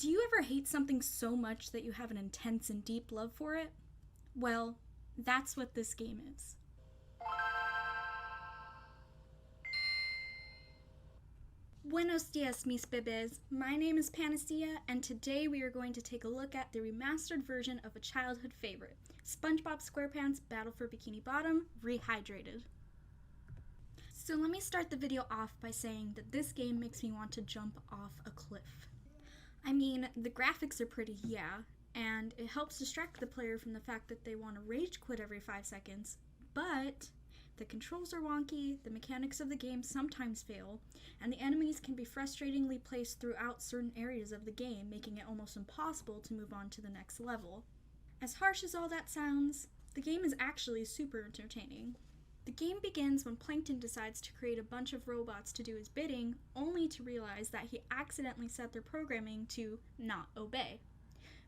Do you ever hate something so much that you have an intense and deep love for it? Well, that's what this game is. Buenos dias, mis bebés. My name is Panacea, and today we are going to take a look at the remastered version of a childhood favorite, Spongebob Squarepants Battle for Bikini Bottom, Rehydrated. So let me start the video off by saying that this game makes me want to jump off a cliff. I mean, the graphics are pretty, yeah, and it helps distract the player from the fact that they want to rage quit every 5 seconds, but the controls are wonky, the mechanics of the game sometimes fail, and the enemies can be frustratingly placed throughout certain areas of the game, making it almost impossible to move on to the next level. As harsh as all that sounds, the game is actually super entertaining. The game begins when Plankton decides to create a bunch of robots to do his bidding, only to realize that he accidentally set their programming to not obey.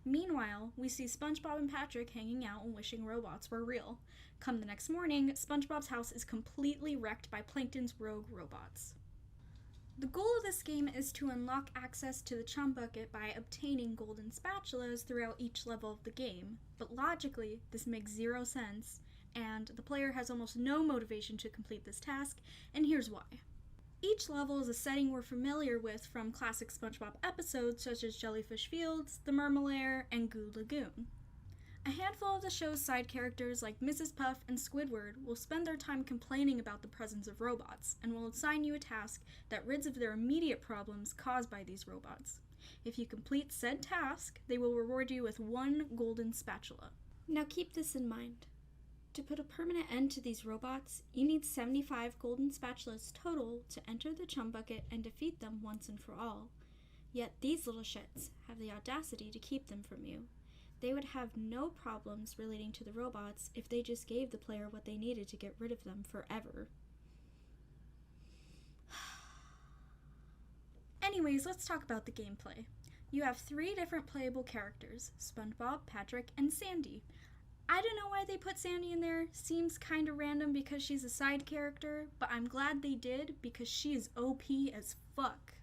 Meanwhile, we see SpongeBob and Patrick hanging out and wishing robots were real. Come the next morning, SpongeBob's house is completely wrecked by Plankton's rogue robots. The goal of this game is to unlock access to the chum bucket by obtaining golden spatulas throughout each level of the game, but logically, this makes zero sense, and the player has almost no motivation to complete this task, and here's why. Each level is a setting we're familiar with from classic SpongeBob episodes such as Jellyfish Fields, The Mermalair, and Goo Lagoon. A handful of the show's side characters like Mrs. Puff and Squidward will spend their time complaining about the presence of robots, and will assign you a task that rids of their immediate problems caused by these robots. If you complete said task, they will reward you with 1 golden spatula. Now keep this in mind. To put a permanent end to these robots, you need 75 golden spatulas total to enter the chum bucket and defeat them once and for all. Yet these little shits have the audacity to keep them from you. They would have no problems relating to the robots if they just gave the player what they needed to get rid of them forever. Anyways, let's talk about the gameplay. You have 3 different playable characters, SpongeBob, Patrick, and Sandy. I don't know why they put Sandy in there, seems kinda random because she's a side character, but I'm glad they did because she is OP as fuck.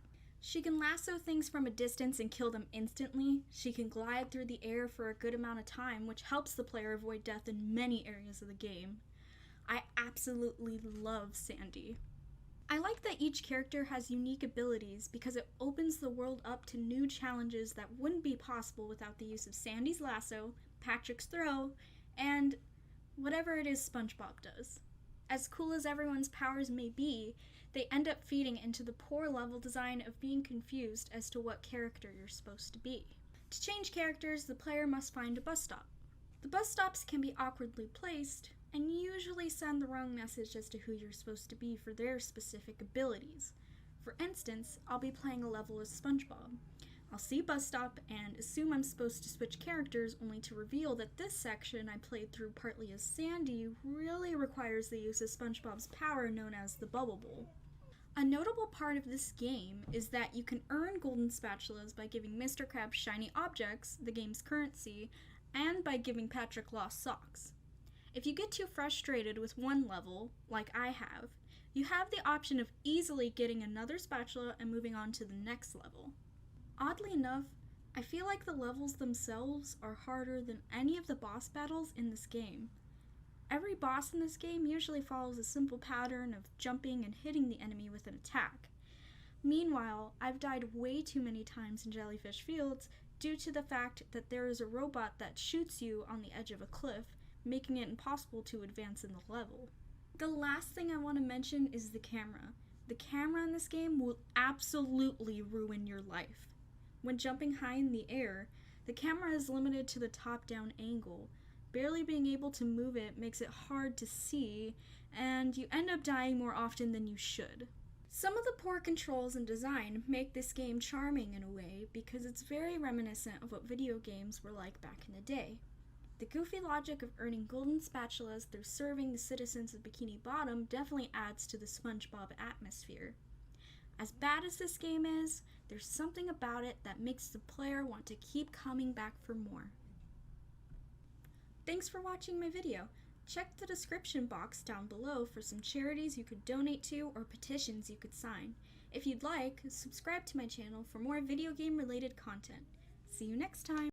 She can lasso things from a distance and kill them instantly. She can glide through the air for a good amount of time, which helps the player avoid death in many areas of the game. I absolutely love Sandy. I like that each character has unique abilities because it opens the world up to new challenges that wouldn't be possible without the use of Sandy's lasso, Patrick's throw, and whatever it is SpongeBob does. As cool as everyone's powers may be, they end up feeding into the poor level design of being confused as to what character you're supposed to be. To change characters, the player must find a bus stop. The bus stops can be awkwardly placed, and usually send the wrong message as to who you're supposed to be for their specific abilities. For instance, I'll be playing a level as SpongeBob. I'll see bus stop and assume I'm supposed to switch characters, only to reveal that this section I played through partly as Sandy really requires the use of SpongeBob's power known as the Bubble Bowl. A notable part of this game is that you can earn golden spatulas by giving Mr. Krabs shiny objects, the game's currency, and by giving Patrick lost socks. If you get too frustrated with one level, like I have, you have the option of easily getting another spatula and moving on to the next level. Oddly enough, I feel like the levels themselves are harder than any of the boss battles in this game. Every boss in this game usually follows a simple pattern of jumping and hitting the enemy with an attack. Meanwhile, I've died way too many times in Jellyfish Fields due to the fact that there is a robot that shoots you on the edge of a cliff, making it impossible to advance in the level. The last thing I want to mention is the camera. The camera in this game will absolutely ruin your life. When jumping high in the air, the camera is limited to the top-down angle. Barely being able to move it makes it hard to see, and you end up dying more often than you should. Some of the poor controls and design make this game charming in a way because it's very reminiscent of what video games were like back in the day. The goofy logic of earning golden spatulas through serving the citizens of Bikini Bottom definitely adds to the SpongeBob atmosphere. As bad as this game is, there's something about it that makes the player want to keep coming back for more. Thanks for watching my video. Check the description box down below for some charities you could donate to or petitions you could sign. If you'd like, subscribe to my channel for more video game related content. See you next time!